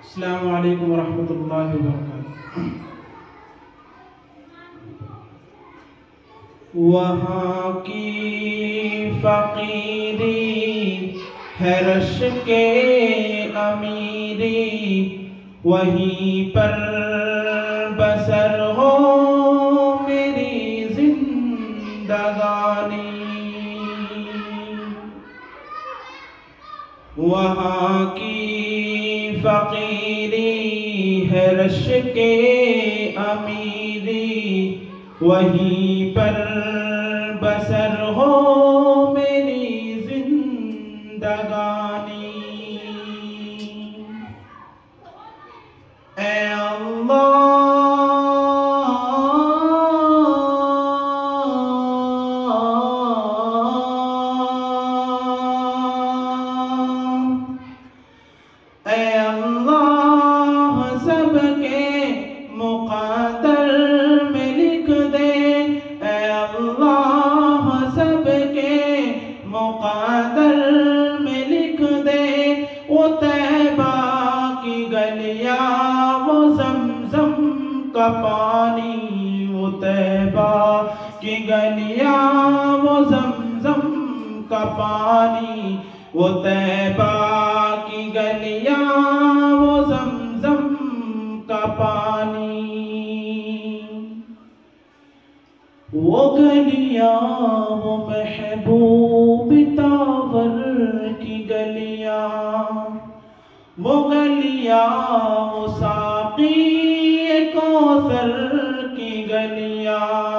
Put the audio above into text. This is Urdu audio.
السلام علیکم ورحمۃ اللہ وبرکاتہ۔ وہاں کی فقیری ہے رش کے امیری، وہیں پر بسر ہو میری زندگانی۔ وہاں کی فقیری ہے رش کے امیری، وہیں پر بسر ہو میری زندگانی۔ اے اللہ اے اللہ سب کے مقدر میں لکھ دے، اے اللہ سب کے مقدر میں لکھ دے، وہ طیبہ کی گلیاں وہ زمزم کا پانی، وہ طیبہ کی گلیاں وہ زمزم کا پانی، وہ طیبہ کی گلیاں وہ زمزم کا پانی۔ وہ گلیاں وہ محبوب تاور کی گلیاں، وہ گلیاں وہ ساقی کوثر کی گلیاں،